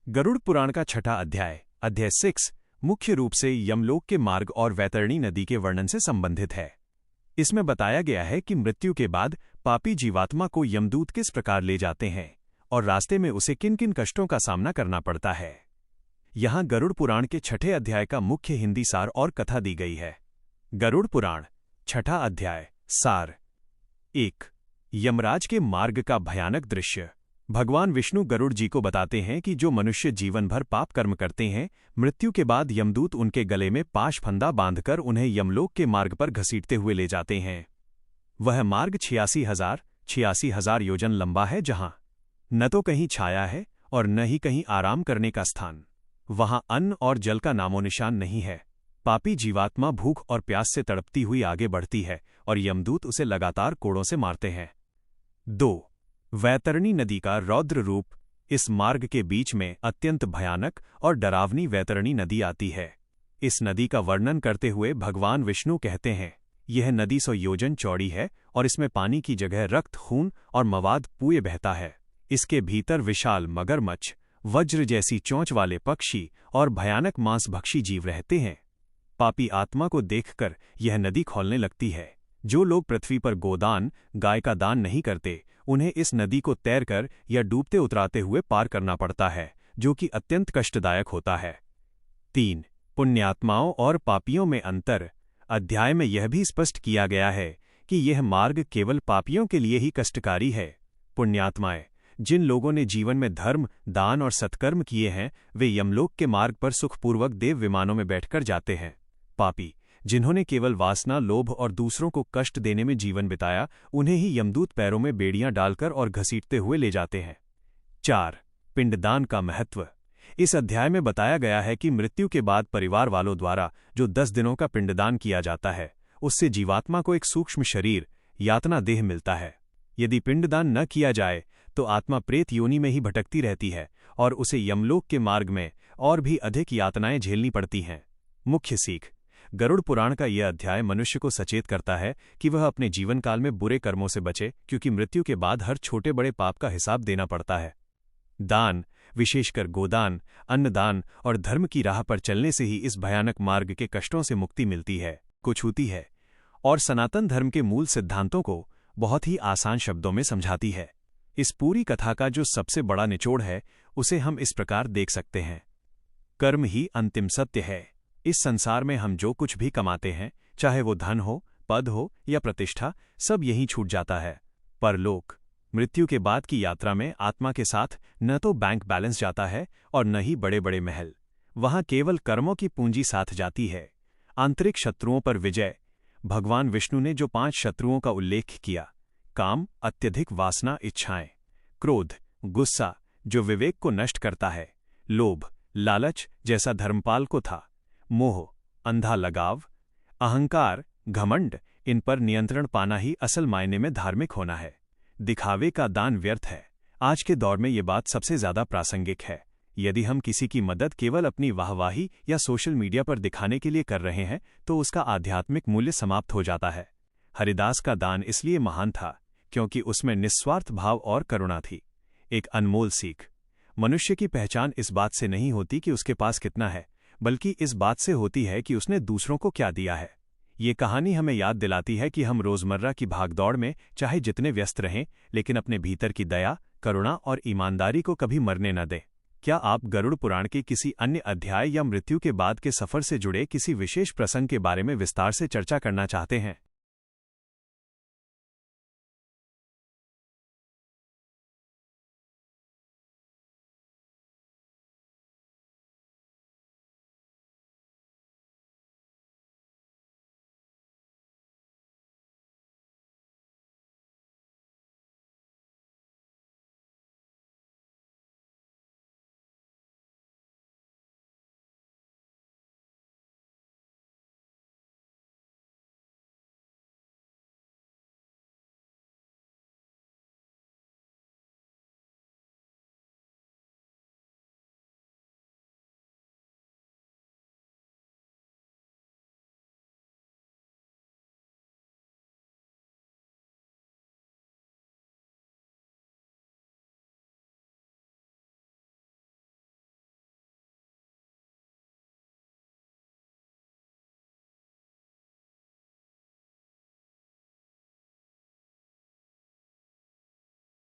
गरुड़ पुराण का छठा अध्याय अध्याय 6 मुख्य रूप से यमलोक के मार्ग और वैतरणी नदी के वर्णन से संबंधित है। इसमें बताया गया है कि मृत्यु के बाद पापी जीवात्मा को यमदूत किस प्रकार ले जाते हैं और रास्ते में उसे किन किन कष्टों का सामना करना पड़ता है। यहाँ गरुड़ पुराण के छठे अध्याय का मुख्य हिंदी सार और कथा दी गई है। गरुड़ पुराण छठा अध्याय सार 1। यमराज के मार्ग का भयानक दृश्य। भगवान विष्णु गरुड़ जी को बताते हैं कि जो मनुष्य जीवन भर पाप कर्म करते हैं, मृत्यु के बाद यमदूत उनके गले में पाश फंदा बांधकर उन्हें यमलोक के मार्ग पर घसीटते हुए ले जाते हैं। वह मार्ग 86,000 योजन लंबा है, जहां न तो कहीं छाया है और न ही कहीं आराम करने का स्थान। वहां अन्न और जल का नामोनिशान नहीं है। पापी जीवात्मा भूख और प्यास से तड़पती हुई आगे बढ़ती है और यमदूत उसे लगातार कोड़ों से मारते हैं। 2। वैतरणी नदी का रौद्र रूप। इस मार्ग के बीच में अत्यंत भयानक और डरावनी वैतरणी नदी आती है। इस नदी का वर्णन करते हुए भगवान विष्णु कहते हैं, यह नदी 100 योजन चौड़ी है और इसमें पानी की जगह रक्त, खून और मवाद पुए बहता है। इसके भीतर विशाल मगरमच्छ, वज्र जैसी चोंच वाले पक्षी और भयानक मांसभक्षी जीव रहते हैं। पापी आत्मा को देखकर यह नदी खौलने लगती है। जो लोग पृथ्वी पर गोदान, गाय का दान नहीं करते, उन्हें इस नदी को तैरकर या डूबते उतराते हुए पार करना पड़ता है, जो कि अत्यंत कष्टदायक होता है। 3। पुण्यात्माओं और पापियों में अंतर। अध्याय में यह भी स्पष्ट किया गया है कि यह मार्ग केवल पापियों के लिए ही कष्टकारी है। पुण्यात्माएं, जिन लोगों ने जीवन में धर्म, दान और सत्कर्म किए हैं, वे यमलोक के मार्ग पर सुखपूर्वक देव विमानों में बैठकर जाते हैं। पापी, जिन्होंने केवल वासना, लोभ और दूसरों को कष्ट देने में जीवन बिताया, उन्हें ही यमदूत पैरों में बेड़ियां डालकर और घसीटते हुए ले जाते हैं। 4। पिंडदान का महत्व। इस अध्याय में बताया गया है कि मृत्यु के बाद परिवार वालों द्वारा जो 10 दिनों का पिंडदान किया जाता है, उससे जीवात्मा को एक सूक्ष्म शरीर, यातना देह मिलता है। यदि पिंडदान न किया जाए तो आत्मा प्रेत योनि में ही भटकती रहती है और उसे यमलोक के मार्ग में और भी अधिक यातनाएं झेलनी पड़ती हैं। मुख्य सीख। गरुड़ पुराण का यह अध्याय मनुष्य को सचेत करता है कि वह अपने जीवन काल में बुरे कर्मों से बचे, क्योंकि मृत्यु के बाद हर छोटे बड़े पाप का हिसाब देना पड़ता है। दान, विशेषकर गोदान, अन्नदान और धर्म की राह पर चलने से ही इस भयानक मार्ग के कष्टों से मुक्ति मिलती है, को छूती है और सनातन धर्म के मूल सिद्धांतों को बहुत ही आसान शब्दों में समझाती है। इस पूरी कथा का जो सबसे बड़ा निचोड़ है, उसे हम इस प्रकार देख सकते हैं। कर्म ही अंतिम सत्य है। इस संसार में हम जो कुछ भी कमाते हैं, चाहे वो धन हो, पद हो या प्रतिष्ठा, सब यहीं छूट जाता है। परलोक, मृत्यु के बाद की यात्रा में आत्मा के साथ न तो बैंक बैलेंस जाता है और न ही बड़े बड़े महल। वहां केवल कर्मों की पूंजी साथ जाती है। आंतरिक शत्रुओं पर विजय। भगवान विष्णु ने जो 5 शत्रुओं का उल्लेख किया, काम, अत्यधिक वासना, इच्छाएं; क्रोध, गुस्सा, जो विवेक को नष्ट करता है; लोभ, लालच, जैसा धर्मपाल को था; मोह, अंधा लगाव; अहंकार, घमंड, इन पर नियंत्रण पाना ही असल मायने में धार्मिक होना है। दिखावे का दान व्यर्थ है। आज के दौर में ये बात सबसे ज्यादा प्रासंगिक है। यदि हम किसी की मदद केवल अपनी वाहवाही या सोशल मीडिया पर दिखाने के लिए कर रहे हैं, तो उसका आध्यात्मिक मूल्य समाप्त हो जाता है। हरिदास का दान इसलिए महान था क्योंकि उसमें निस्वार्थ भाव और करुणा थी। एक अनमोल सीख। मनुष्य की पहचान इस बात से नहीं होती कि उसके पास कितना है, बल्कि इस बात से होती है कि उसने दूसरों को क्या दिया है। ये कहानी हमें याद दिलाती है कि हम रोजमर्रा की भागदौड़ में चाहे जितने व्यस्त रहें, लेकिन अपने भीतर की दया, करुणा और ईमानदारी को कभी मरने न दें। क्या आप गरुड़ पुराण के किसी अन्य अध्याय या मृत्यु के बाद के सफर से जुड़े किसी विशेष प्रसंग के बारे में विस्तार से चर्चा करना चाहते हैं?